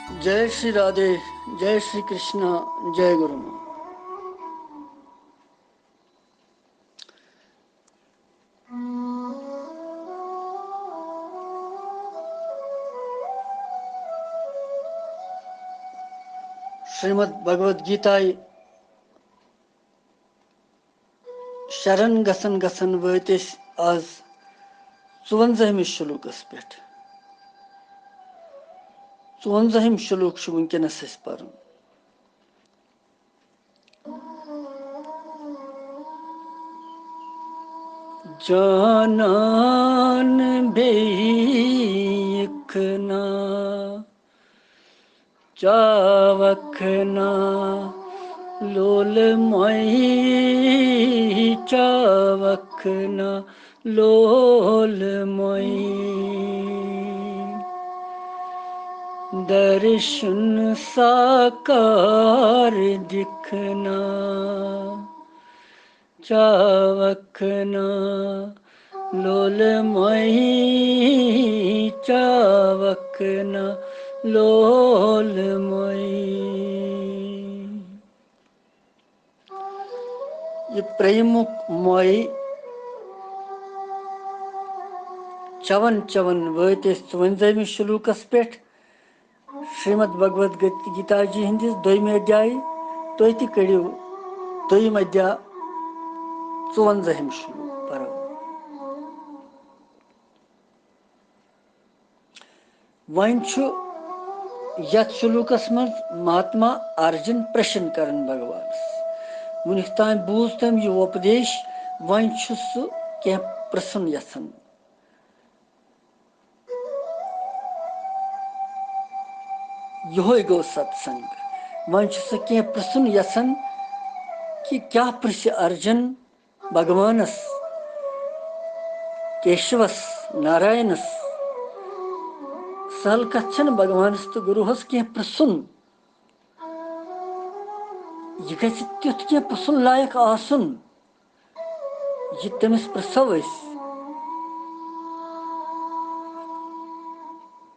जय श्री राधे, जय श्री कृष्ण, जय गुरु। श्रीमद् भगवद गीता शरण गसन गसन वत आज 54 शुलूकस पे 54 शुलूक वनकस पर जानन बेखना चावखना लोल मोई चावखना लोल मोई दर्शन साकार दिखना चावखना लोल मोई चावखना लोल मोई। ये प्रेम मोई चवन चवन वत 54 शुलूकस पे श्रीमद् भगवद गीता जी हंदिस 2 अध्याय तुम तह कड़ो 2 अध्याय 54 शुलूक परो। वन यथ शुलूकस मज महात्मा अर्जुन प्रश्न करन भगवानस वनिक तान बूझ तम यह उपदेश वन सह कह प्रश्न यसान यह गो सत्संग वन सह कह प्रश्न यसान कि क्या पृछ अर्जुन भगवानस केशवस नारायणस सहल कथ भगवानस तो गुरुहस कह प्रसुन यह गि तुथ कह प्रसुन लायक आसुन यह तमिस प्रसव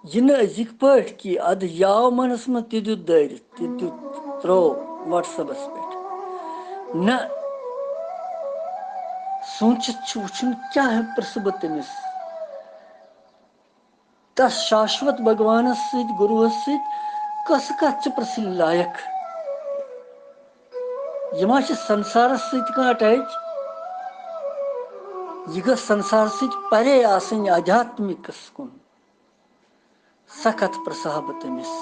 यह अजिक पट कि अद याव मनस में तह दुत दारित तह दुत त्रो व्हाट्सएपस पे न सोचित वुन क्या प्रस बह तमिस तस शाश्वत भगवानस सत गुरुहस सत कस कथ प्रसिन लायक यह संसारस सत अटैच यह गस संसार सत परे आसन आध्यात्मिकस कुन स कथ प्रसह बह तमिस।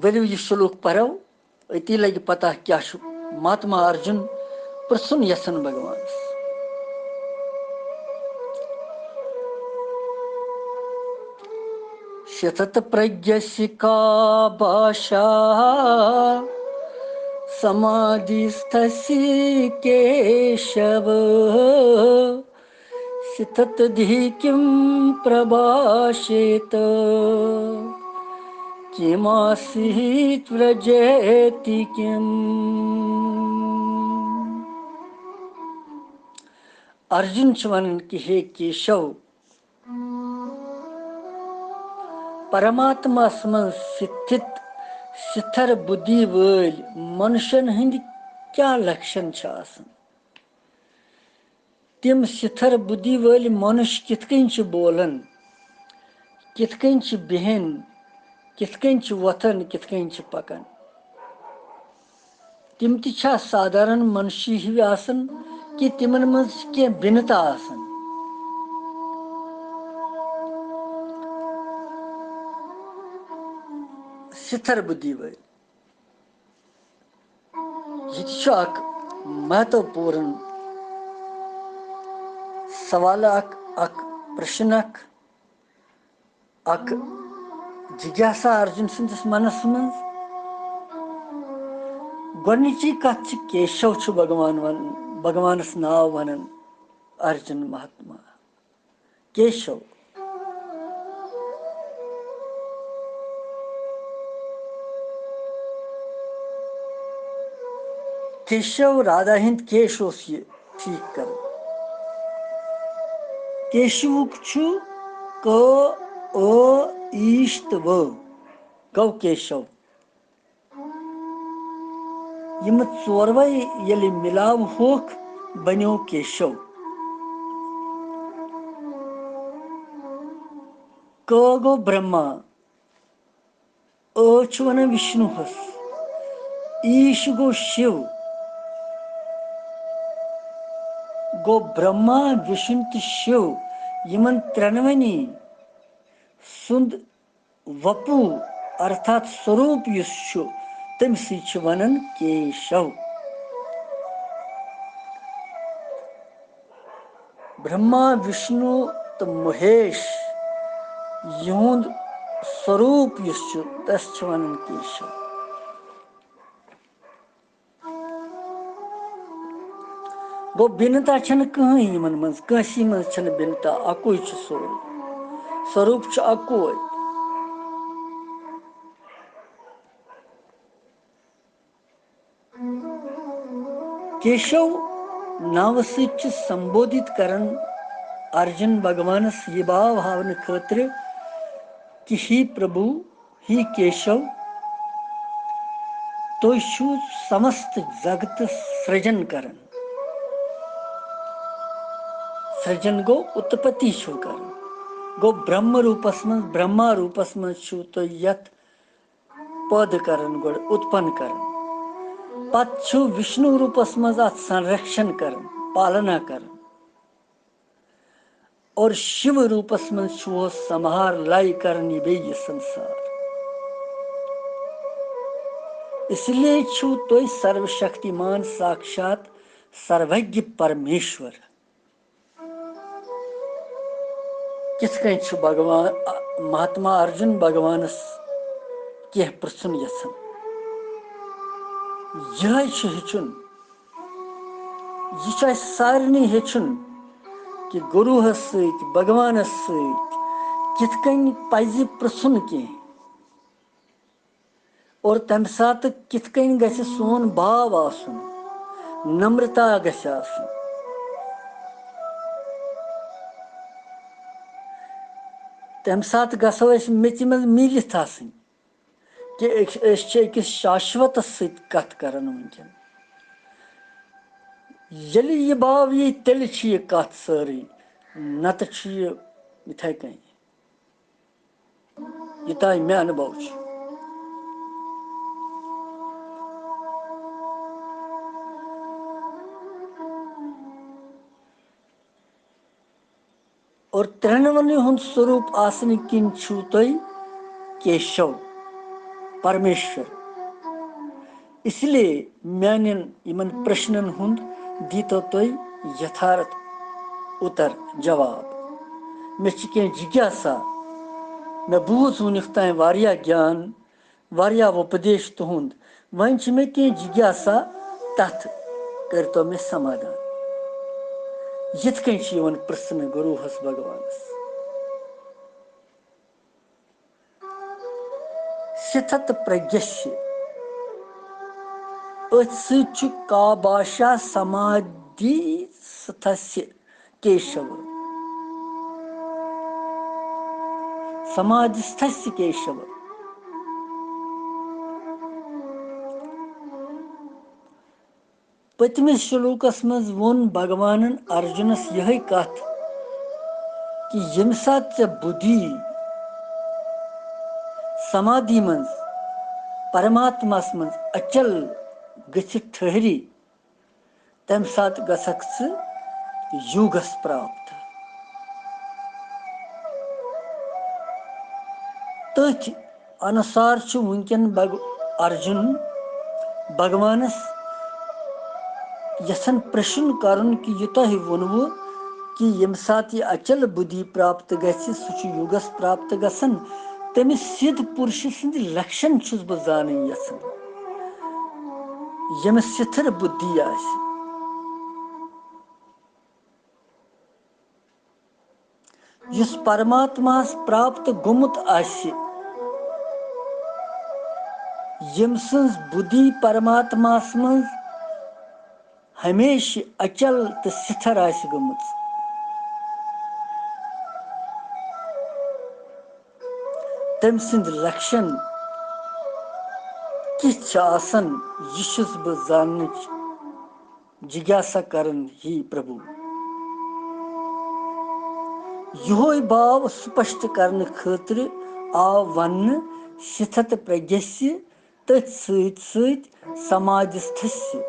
वलियो यह श्लोक परो अति लगे पता क्या महात्मा अर्जुन प्रसुन यसन भगवानस। शतत प्रज्ञस्य का भाषा समाधिस्थस्य केशव शतत धी किं प्रभाषेत किमासीत व्रजेति किम। अर्जुन वन कि हे केशव परमात्मा मं स्थित सिथर बुद्धि वल मनुष्यन हंद क्या लक्षण आसन तिम सिथर बुद्धि वल मनुष्य किथ कन बोलन किथ कन बेहन किथ कन वथन किथ कन पकन तिम ता साधारण मनुष्य ही आसन कि तिमन मज क्या भिन्नता आसन। सिथर बुद्धि वल यह महत्वपूर्ण सवाल प्रश्न जिज्ञासा अर्जुन सन्दस मनस मज गोची कथ केशव भगवानस नाव वनन अर्जुन महात्मा केशव केशव राधा हिंद केश ठीक कर केशवुक छु क अ ईश त व गौ केशव यम चोरवे यलि मिलाव होक बन्यो केशव क गो ब्रह्मा अ छु वनान विष्णुहस ईश गो शिव गो ब्रह्मा विष्णु तो शिव यमन त्रेनवनी सुंद वपु अर्थात स्वरूप युस छु तमसी छु वनन केशव ब्रह्मा विष्णु तो महेश युंद स्वरूप युस छु तस छु वनन केशव गो भिन्नता छन कहीं यमन मज कसी मज छन भिन्नता अकुई छु सोरे स्वरूप छु अकुई केशव नाव से संबोधित करन अर्जुन भगवानस ये भाव हावन खतर कि ही प्रभु ही केशव तो छु समस्त जगत सृजन करन सृजन गो उत्पत्ति छु करन गो ब्रह्म रूपस में ब्रह्मा रूपस में छु तो यत पद करन गो उत्पन्न करन पत छु विष्णु रूपस में अत संरक्षण करन पालना करन और शिव रूपस में छु संहार लाई करन ये संसार इसलिए छु तो सर्वशक्तिमान साक्षात सर्वज्ञ परमेश्वर किस छु भगवान महात्मा अर्जुन भगवानस कह पृछुन यसन यह हेचुन यह सारे हेचुन कि गुरुहस सत भगवानस सत कित पज पृछुन कह और तम सात कित गछ सोन भाव आसुन नम्रता गछ आसुन तम सात गसो मेच मज मिलित आसन कि अकिस शाश्वत सत कथ करन वनकन यलि यह भाव यी तेल यह कथ सारी नत यह इथे कन युताय मे अनुभव और त्रेनवनी हुंद स्वरूप आसन किन छु तय केशव परमेश्वर इसलिए म्यानन यमन प्रश्नन हुंद दीतो तय यथार्थ उत्तर जवाब मे के जिज्ञासा मे बूझ वुनिक तान वारिया ज्ञान वारिया उपदेश तुहुंद वन मे के जिज्ञासा तथ करतो मे समाधान यिथ कन प्रश्न गुरु हस भगवानस सिथत प्रज्ञस्य अथ का भाषा समाधि स्थस्य केशव समाधिस्थस्य केशव पतमिस श्लोकस मज वोन भगवान अर्जुनस यह कथ कि यम सात बुद्धि समाधि मज परमात्मास मज अचल गछित ठहरी तम सात गसक युगस प्राप्त तथ अनुसार वुनकन अर्जुन भगवानस यसन प्रश्न करन कि युतः वोनवो कि यम सात यह अचल बुद्धि प्राप्त गछि सु युगस प्राप्त गसन तमिस सिद्ध पुरुष सिंद लक्षण छुस बह जानन यसन यमस सिथर बुद्धि आसि युस परमात्मास प्राप्त गुमुत आसि यम सन्स बुद्धि परमात्मास मज हमेशा अचल तो सिथर आसि गमच तम सिंद लक्षण किछ आसन यीशुस ब जानच जिज्ञासा करन ही प्रभु योय भाव स्पष्ट करने खातिर आव वन शिथत प्रज्ञस्य तथ सत सत समाधिस्थस्य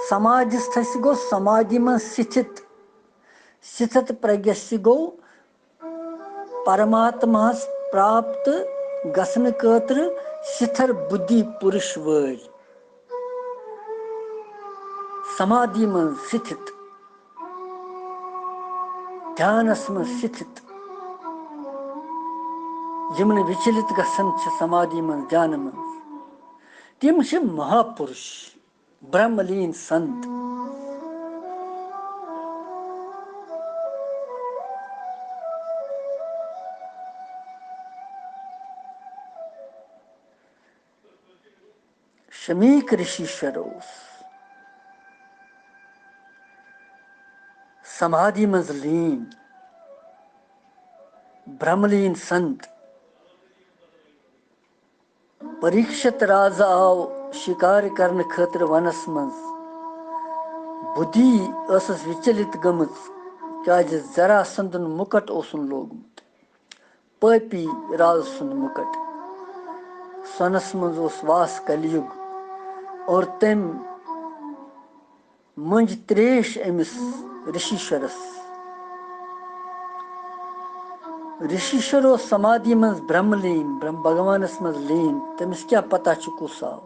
समाधिस्थस्य गो समाधि में स्थित शिथत प्रज्ञस्य गो परमात्मा प्राप्त गसन खातिर शिथर बुद्धि पुरुष वल समाधि में स्थित ध्यानस में स्थित यमन विचलित गसन समाधि में ध्यान में तिम महापुरुष ब्रह्मलीन संत शमीक ऋषिश्वरोस समाधि में लीन ब्रह्मलीन संत परीक्षित राजा आव शिकार करने खातिर वनस मज बुद्धि असस विचलित गमच क्या जरासंधन मुकट ओसन लोगमुत पापी राज सुन मुकट सनस मज ओस वास कलयुग और तम मंज त्रेश अमिस ऋषिश्वरस ऋषिश्वरो समाधि मज ब्रह्मलीन ब्रह्म भगवानस मज लीन तमिस क्या पता कुस आव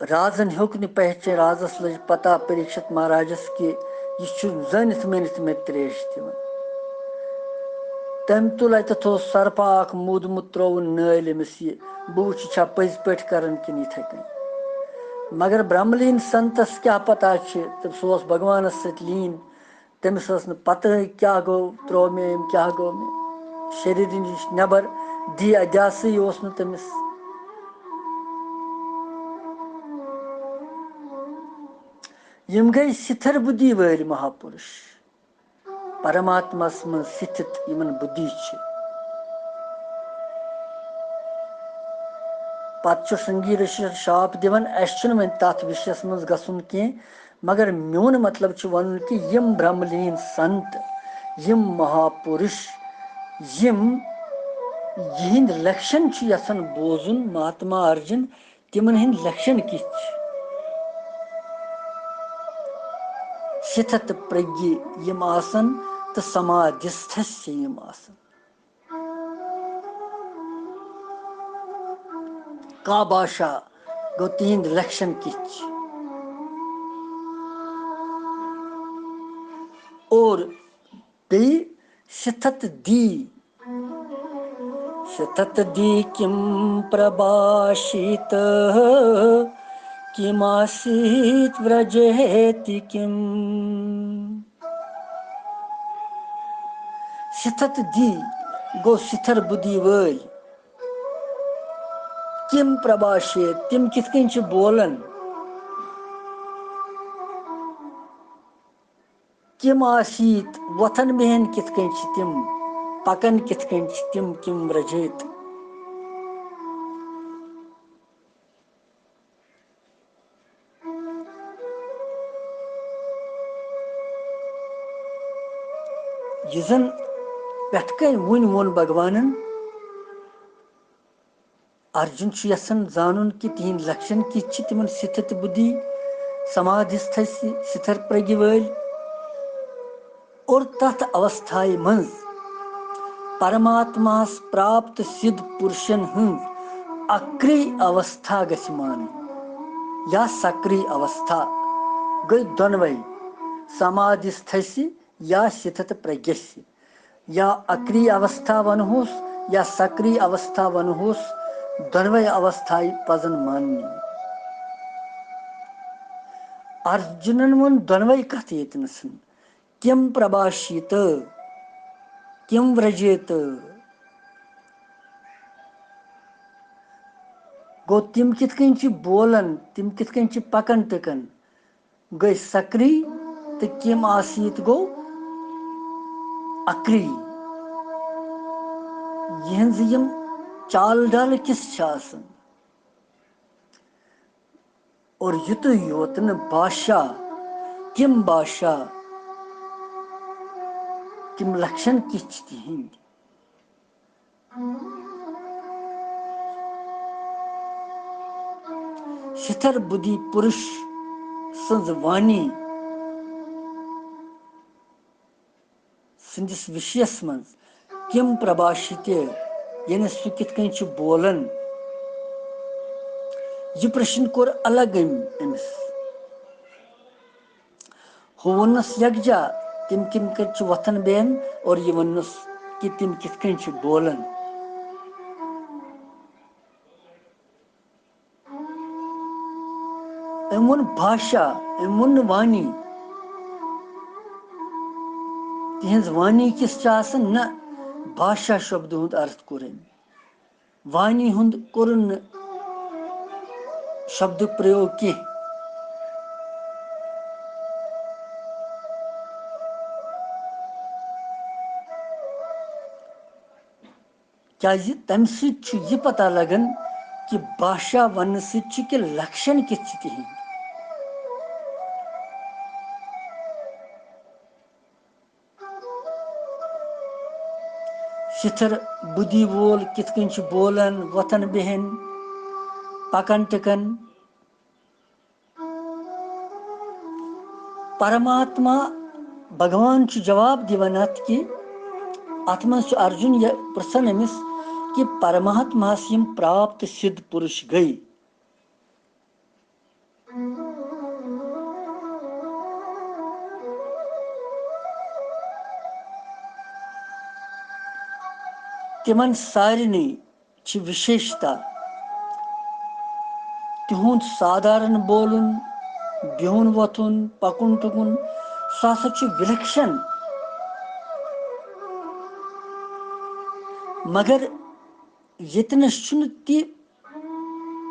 राजन हेक न पहचान राजस लज पता परीक्षित महाराजस कि यह जनित मनित मे त्रेश दिवन तम तुल अत थो सरपाक मूदमुत त्रोवन नल अमिस यह बह वुचा पज पे कर इथे कन मगर ब्रह्मलीन संतस क्या पता सह भगवानस सत लीन तमिस पता क्या गो त्रो मे क्या गो मे शरीर नश नबर दी अध्यासई तमिस यम गई शिथर बुद्धि वल महापुरुष परमात्मास में स्थित यमन बुद्धि पत संगी ऋषि शाप दिवन वो तथ विषयस मज गसुन कह मगर मोन मतलब वन कि यम ब्रह्मलीन संत यम महापुरुष यम यिंद लक्षण यसन बोजुन महात्मा अर्जुन तिमन हिंद लक्षण किछ शिथत प्रज्ञ यम आसन तो समाधिस्थस्य यम आसन का भाषा गो तिंद लक्षण किछ और बे शिथत दी किम प्रभाषित किमासीत व्रजेति किम शिथत दी गो शिथर बुद्धि वल किम प्रभाषित तिम किथ कन बोलन किम आसीत वथन बेहन किथ कन तिम पकन किथ कन तिम किम व्रजेत यह पेट कन वोन भगवान अर्जुन यसन जानन कि तिहद लक्षण किछ तिमन स्थित बुद्धि समाधिस्थ शिथर प्रज्ञ वल और तथ अवस्थाई मंज परमात्मा प्राप्त सिद्ध पुरुषन हंज अक्रिय अवस्था गछ मान या सक्रिय अवस्था गई दोनवई समाधिस्थस्य या शिथत प्रज्ञस्य या अक्रिय अवस्था वनहोस या सक्रिय अवस्था वनहोस दोनवई अवस्थाई पजन माननी अर्जुनन वन दोनवई कथ येतनसन किम प्रभाषित किम व्रजेत गो तिम किथ कन बोलन तिम किथ कन पकन टकन गई सक्रिय तो किम आसीत गो अक्ली यहज यम चाल डाल किस आसन और युत योत न बादशाह किम बादशाह किम लक्षण किच तिहिंद शिथर बुद्धि पुरुष संज वाणी संदिस विषयस मज किम प्रभाषित यानी सु कित कन छ बोलन यह प्रश्न कोर अलग अमिस हो वनस यकजा तिम किम कर छ वथन बेन और यह वनस कि तिम कित कन छ बोलन अमुन भाषा अमुन वाणी तिहज वाणी किस न भाषा शब्द हुंद अर्थ कोर वाणी हुंद कोर शब्द प्रयोग की क्या तम सह पता लगन कि भाषा वन सह लक्षण कित तिहिंद शिथर बुद्धि वोल कित कन छ बोलन वथन बेहन पकन टिकन परमात्मा भगवान छ जवाब दिवन अत कि अत मज अर्जुन यह प्रश्न अमिस कि परमात्मा यम प्राप्त सिद्ध पुरुष गई तिमन सारिनी छ विशेषता तिहुंद साधारण बोलन बिहुन वथुन पकुन टुकुन सह हसा छ विलक्षण मगर यतनस छुन ति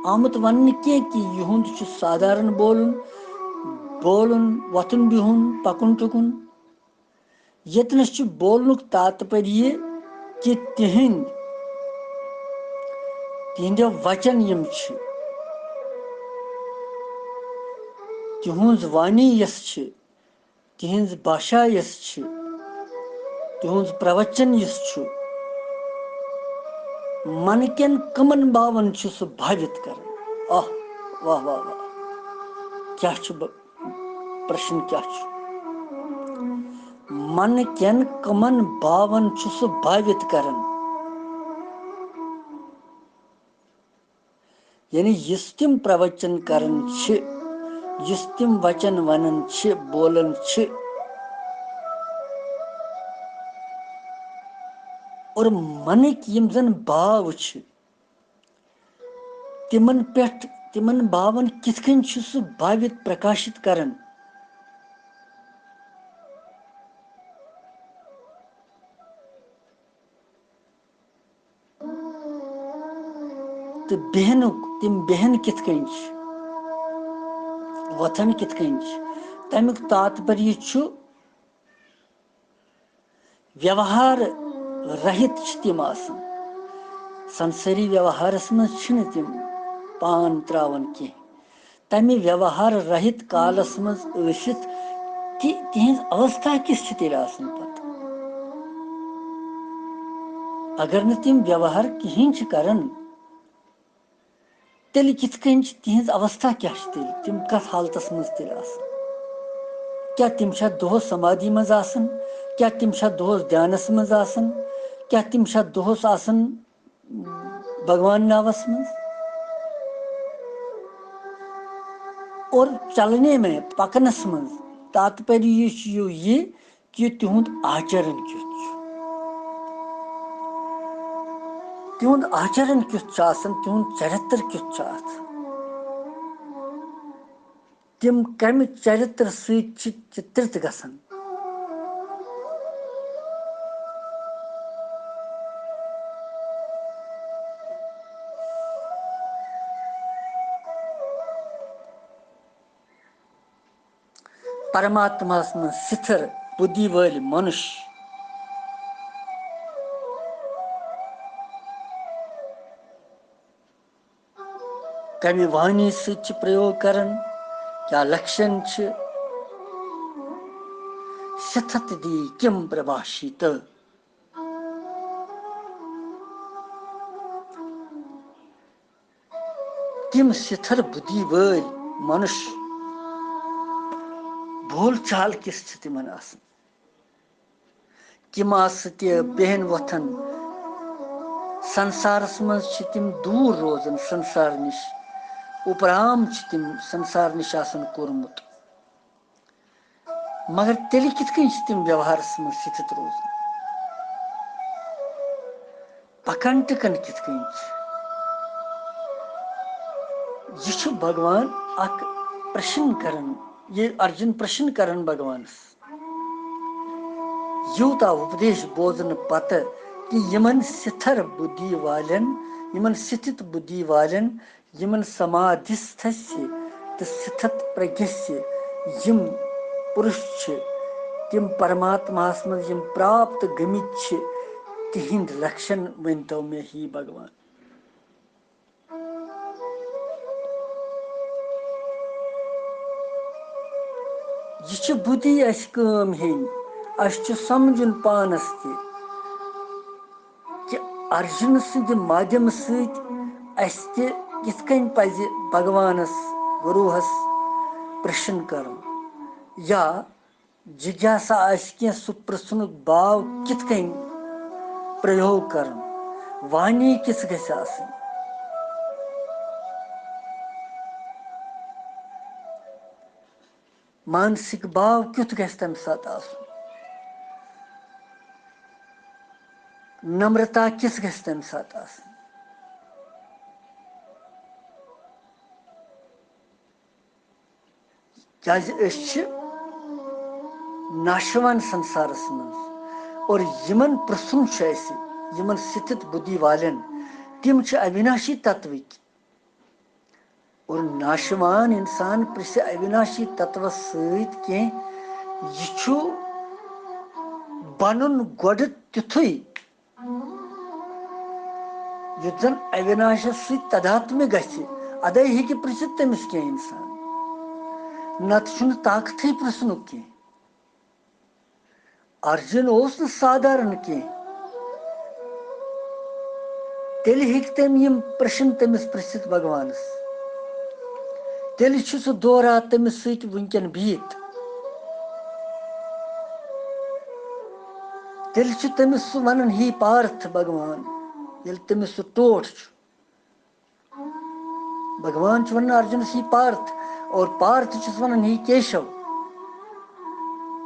आमुत वन कि यहुंद छ साधारण बोलन वथुन बिहुन पकुन टुकुन यतनस छ बोलनुक तात्पर्य कि तिहंद वचन यम छ तिहुंज वाणी यस छ तिहंज भाषा यस छ तिहुंज प्रवचन यस छ मन केन कमन भावन छ सु भावित कर आह वाह वाह वाह क्या छ प्रश्न क्या छ मन केन कमन भावन छ सु भावित करन यानी यस तिम प्रवचन करन छ यस तिम वचन वनन छ बोलन छ और मन यम जन भाव छ तिमन पेट तिमन भावन कित कन छ सु भावित प्रकाशित करन तो बहनुक तिम बहन कित कन छ वथन कित कन छ तमिक तात्पर्य छ व्यवहार रहित छ तिम आसन संसारी व्यवहारस मज छिन तिम पान त्रावन की तमि व्यवहार रहित कालस मज असित कि तिहंज अवस्था किस छ तेल आसन पत अगर न तिम व्यवहार कहीं छ करन तेल कित कन छ तिहंज अवस्था क्या छ तेल तिम कथ हालतस मज तेल आसन क्या तिम छ दोहस समाधि मज आसन क्या तिम छ दोहस ध्यानस मज आसन क्या तिम छ दोहस आसन भगवान नावस मज और चलने में पकनस मज तात्पर्य ये कि तिहुंद आचरण क्युत तिहुंद आचरण क्युत आसन तिहुंद चरित्र क्युत तिम कम चरित्र सहित चित्रित गसन परमात्मास में स्थिर बुद्धि वाल मनुष्य कमी वाणी से प्रयोग करन क्या लक्षण सतत दी किम प्रभाषित किम स्थिर बुद्धि वाल मनुष्य भूल चाल की स्थिति में आसन किम बेहन वथन संसारस मज तिम दूर रोजन संसार निश उपराम तिम संसार निश आसन कोरमुत मगर तेल कित तिम व्यवहार मज स्थित रोजन पकन टिकन कित यह भगवान अक प्रश्न करन ये अर्जुन प्रश्न करन भगवान यूता उपदेश बोजन पत कि यमन स्थिर बुद्धि वालन यमन स्थित बुद्धि वालन यमन समाधिस्थ तो स्थित प्रज्ञस्य यम पुरुष तिम परमात्मा मज प्राप्त गमित तिहिंद लक्षण वनतो मे ही भगवान यह बुद्धि अस काम हेन अस समझुन पानस कि अर्जुन सद माध्यम सत पज भगवानस गुरुहस प्रश्न कर या जिज्ञासा सह पृथ्न भाव कित प्रयोग कर वाणी किस गि मानसिक भाव क्युत गि तम सात नम्रता किस गि तम सात क्या नाशवान संसारस मज और यमन प्रसुन यमन स्थित बुद्धि वालन तिम अविनाशी तत्विक और नाशवान इंसान प्रस अविनाशी तत्व सत बनन गोड तिथु युत जन अविनाशस सत तदात्म्य गि अदे हे पृछित तमिस क्या इंसान नत ताकत पृछनुक कह अर्जुन ओस न साधारण कह तेल हेक तम यम प्रश्न तमिस पृछित भगवानस तेल सह दोहरा तमिस सत वुनकन बिहित तेल तमिस सह वन ही पार्थ भगवान ये तमिस सह टोठ भगवान वन अर्जुन ही पार्थ और पार्थ वन ही केशव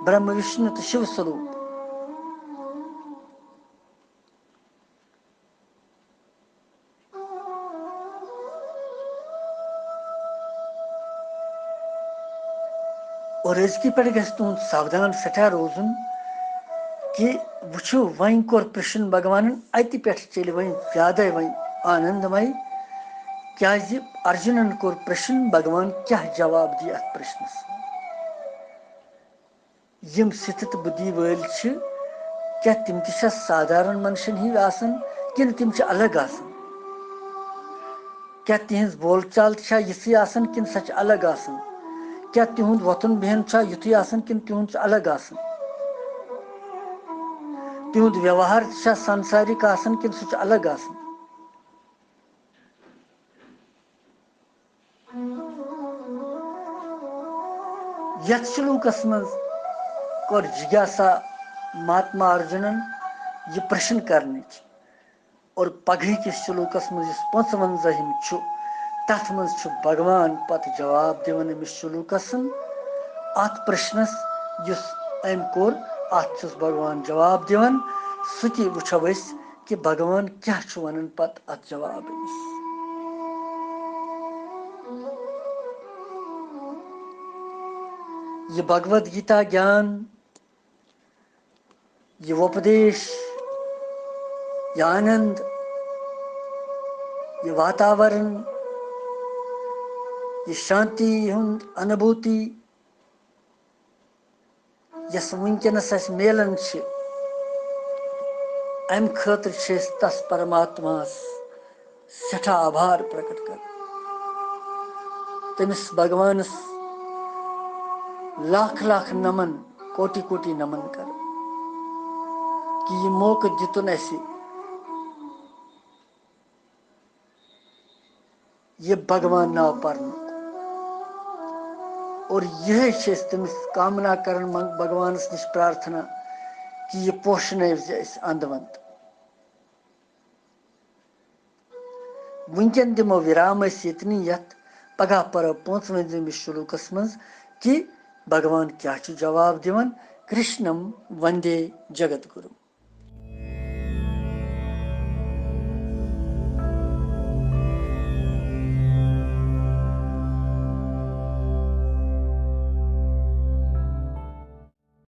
ब्रह्म विष्णु तो शिव स्वरूप और अजक पे तुद सावधान सठा रोजन कि वो वन कोर प्रश्न भगवान अत पे चल वन ज्यादा वन आनंदमय क्या अर्जुनन कोर प्रश्न भगवान क्या जवाब दी अत प्रश्नस यम स्थित बुद्धि वाल क्या तिम साधारण मनुष्यन ही आसन कि तिम अलग आसन क्या तिहंज बोल चाल यथी आसन कि सह अलग आसन क्या तिहुंद वथुन बिहन युथी आसन कि तिहुंद अलग आसन तिहुंद व्यवहार सांसारिक आसन कि सह अलग आसन यथ श्लोकस मज कर जिज्ञासा महात्मा अर्जुनन यह प्रश्न करने और पगह किस श्लोकस मज 55 तथ मज भगवान पत जवाब दिवन अमिस श्लोकस अत प्रश्नस अम कोर अत भगवान जवाब दिवन सह वो कि भगवान क्या वन पत अत जवाब अमिस ये भगवद गीता ज्ञान ये उपदेश ये आनंद ये वातावरण ये शांति अनुभूति यस वुनकनस अस मेलन अम खतर तस परमात्मा सठा आभार प्रकट कर तमिस भगवानस लाख लाख नमन कोटि कोटि नमन कर कि यह मौका दितुन असे ये भगवान नाव पर्न और यह तमिस कामना कर भगवानस निश प्रार्थना कि यह पोषण अंदवंत वुनकन दिमो विराम इतनी यत पगह परो 55वें श्लोकस मज कि भगवान क्या जवाब दिवन कृष्णम वंदे जगत गुरु।